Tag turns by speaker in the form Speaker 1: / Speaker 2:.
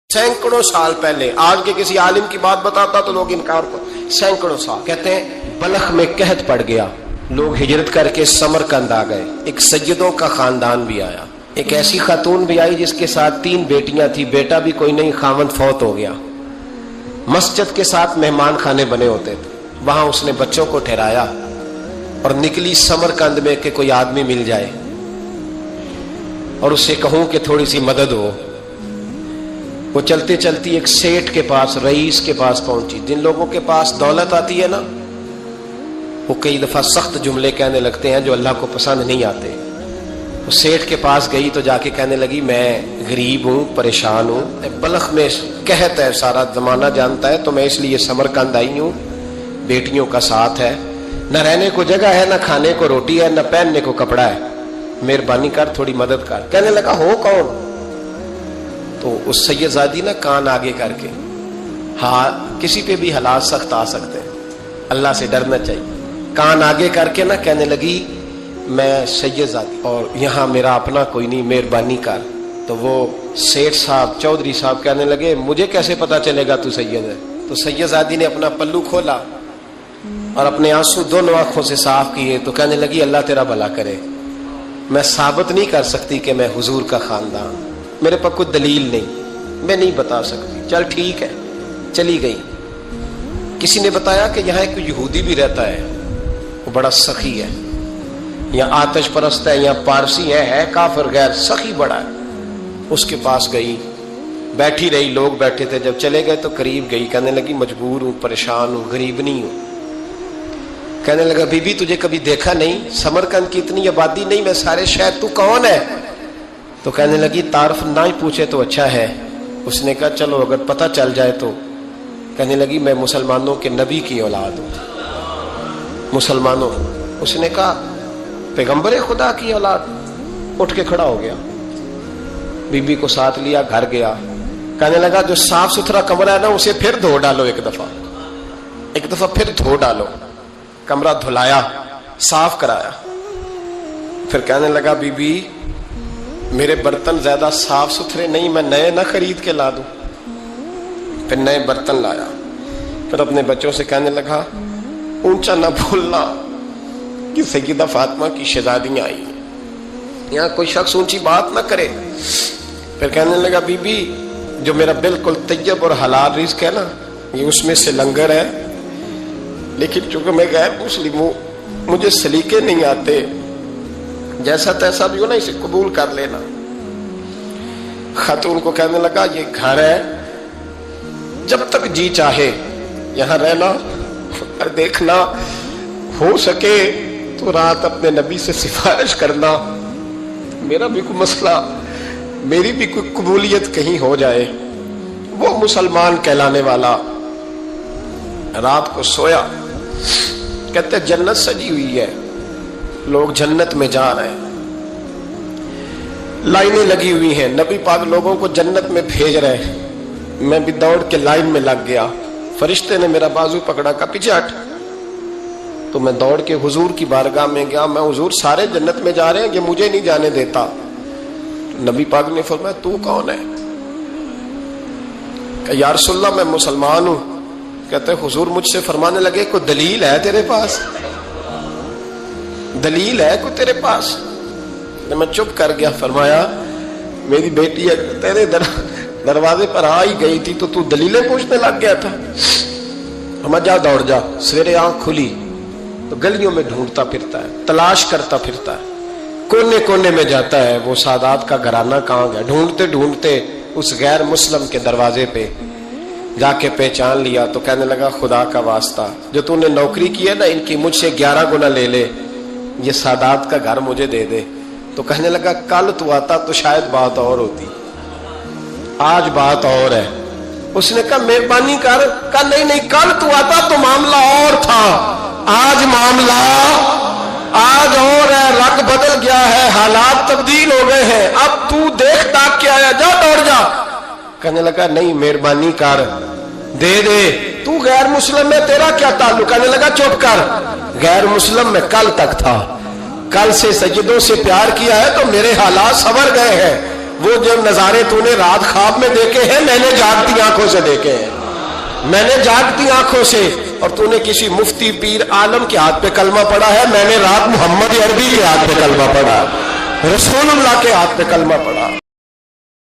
Speaker 1: سینکڑوں سال پہلے، آج کے کسی عالم کی بات بتاتا تو لوگ انکار کر، سینکڑوں سال کہتے ہیں بلخ میں قحط پڑ گیا، لوگ ہجرت کر کے سمرقند آ گئے، ایک سیدوں کا خاندان بھی آیا، ایک ایسی خاتون بھی آئی جس کے ساتھ 3 بیٹیاں تھی، بیٹا بھی کوئی نہیں، خاوند فوت ہو گیا۔ مسجد کے ساتھ مہمان خانے بنے ہوتے تھے، وہاں اس نے بچوں کو ٹھہرایا اور نکلی سمرقند میں کہ کوئی آدمی مل جائے اور اس سے کہوں کہ تھوڑی سی مدد ہو۔ وہ چلتے چلتی ایک سیٹھ کے پاس، رئیس کے پاس پہنچی۔ جن لوگوں کے پاس دولت آتی ہے نا، وہ کئی دفعہ سخت جملے کہنے لگتے ہیں جو اللہ کو پسند نہیں آتے۔ وہ سیٹھ کے پاس گئی تو جا کے کہنے لگی میں غریب ہوں، پریشان ہوں، بلخ میں قحط ہے، سارا زمانہ جانتا ہے، تو میں اس لیے سمرقند آئی ہوں، بیٹیوں کا ساتھ ہے، نہ رہنے کو جگہ ہے، نہ کھانے کو روٹی ہے، نہ پہننے کو کپڑا ہے، مہربانی کر تھوڑی مدد کر۔ کہنے لگا ہو کون؟ تو اس سید زادی نا کان آگے کر کے، ہاں کسی پہ بھی حالات سخت آ سکتے ہیں، اللہ سے ڈرنا چاہیے، کان آگے کر کے نا کہنے لگی میں سید زادی اور یہاں میرا اپنا کوئی نہیں، مہربانی کر۔ تو وہ سیٹھ صاحب، چودھری صاحب کہنے لگے مجھے کیسے پتا چلے گا تو سید ہے؟ تو سید زادی نے اپنا پلو کھولا اور اپنے آنسو دونوں آنکھوں سے صاف کیے تو کہنے لگی اللہ تیرا بھلا کرے، میں ثابت نہیں کر سکتی کہ میں حضور کا خاندان، میرے پاس کوئی دلیل نہیں، میں نہیں بتا سکتی، چل ٹھیک ہے، چلی گئی۔ کسی نے بتایا کہ یہاں ایک یہودی بھی رہتا ہے، وہ بڑا سخی ہے، یا آتش پرست ہے، یا پارسی ہے کافر غیر، سخی بڑا ہے۔ اس کے پاس گئی، بیٹھی رہی، لوگ بیٹھے تھے، جب چلے گئے تو قریب گئی، کہنے لگی مجبور ہوں، پریشان ہوں، غریب نہیں ہوں۔ کہنے لگا بی بی تجھے کبھی دیکھا نہیں، سمرقند کی اتنی آبادی نہیں، میں سارے شہر، تو کون ہے؟ تو کہنے لگی تعارف نہ ہی پوچھے تو اچھا ہے۔ اس نے کہا چلو اگر پتہ چل جائے تو۔ کہنے لگی میں مسلمانوں کے نبی کی اولاد ہوں، مسلمانوں۔ اس نے کہا پیغمبر خدا کی اولاد؟ اٹھ کے کھڑا ہو گیا، بی بی کو ساتھ لیا، گھر گیا۔ کہنے لگا جو صاف ستھرا کمرہ ہے نا اسے پھر دھو ڈالو، ایک دفعہ پھر دھو ڈالو۔ کمرہ دھلایا، صاف کرایا، پھر کہنے لگا بی بی میرے برتن زیادہ صاف ستھرے نہیں، میں نئے نہ خرید کے لا دوں۔ پھر نئے برتن لایا، پھر اپنے بچوں سے کہنے لگا اونچا نہ بھولنا کہ سیدہ فاطمہ کی شہزادیاں آئی، یہاں کوئی شخص اونچی بات نہ کرے۔ پھر کہنے لگا بی بی جو میرا بالکل طیب اور حلال رزق ہے نا، یہ اس میں سے لنگر ہے، لیکن چونکہ میں غیر مسلم ہوں، مجھے سلیقے نہیں آتے، جیسا تیسا بھی ہو نا اسے قبول کر لینا۔ خاتون کو کہنے لگا یہ گھر ہے، جب تک جی چاہے یہاں رہنا، اور دیکھنا ہو سکے تو رات اپنے نبی سے سفارش کرنا، میرا بھی کوئی مسئلہ، میری بھی کوئی قبولیت کہیں ہو جائے۔ وہ مسلمان کہلانے والا رات کو سویا، کہتے جنت سجی ہوئی ہے، لوگ جنت میں جا رہے ہیں، لائنیں لگی ہوئی ہیں، نبی پاک لوگوں کو جنت میں بھیج رہے ہیں۔ میں بھی دوڑ کے لائن میں لگ گیا، فرشتے نے میرا بازو پکڑا، کا پیچھے ہٹ۔ تو میں دوڑ کے حضور کی بارگاہ میں گیا، میں حضور سارے جنت میں جا رہے ہیں، یہ مجھے نہیں جانے دیتا۔ تو نبی پاک نے فرمایا تو کون ہے؟ کہ یا رسول اللہ میں مسلمان ہوں۔ کہتے حضور مجھ سے فرمانے لگے کوئی دلیل ہے تیرے پاس؟ دلیل ہے کوئی تیرے پاس؟ میں چپ کر گیا۔ فرمایا میری بیٹی تیرے دروازے پر آ ہی گئی تھی تو دلیلیں پوچھنے لگ گیا تھا۔ ہمیں جا دوڑ جا۔ سویرے آنکھ کھلی تو گلیوں میں ڈھونڈتا پھرتا ہے، تلاش کرتا پھرتا ہے، کونے کونے میں جاتا ہے وہ سادات کا گھرانہ کہاں گیا۔ ڈھونڈتے ڈھونڈتے اس غیر مسلم کے دروازے پہ جا کے پہچان لیا تو کہنے لگا خدا کا واسطہ جو تو نے نوکری کی ہے نا ان کی مجھ سے 11 گنا لے لے، یہ سادات کا گھر مجھے دے دے۔ تو کہنے لگا کل تو آتا تو شاید بات اور ہوتی، آج بات اور ہے۔ اس نے کہا مہربانی کر۔ کہا نہیں کل تو آتا تو معاملہ اور تھا، آج معاملہ آج اور ہے، رنگ بدل گیا ہے، حالات تبدیل ہو گئے ہیں، اب تو دیکھ تاک کے آیا، جا دوڑ جا۔ کہنے لگا نہیں مہربانی کر، دے دے، تو غیر مسلم میں تیرا کیا تعلق؟ کہنے لگا چپ کر، غیر مسلم میں کل تک تھا، کل سے سجدوں سے پیار کیا ہے تو میرے حالات سنور گئے ہیں، وہ جو نظارے تو نے رات خواب میں دیکھے ہیں میں نے جاگتی آنکھوں سے دیکھے ہیں، میں نے جاگتی آنکھوں سے۔ اور تو نے کسی مفتی پیر عالم کے ہاتھ پہ کلمہ پڑھا ہے، میں نے رات محمد عربی کے ہاتھ پہ کلمہ پڑھا، رسول اللہ کے ہاتھ پہ کلمہ پڑھا۔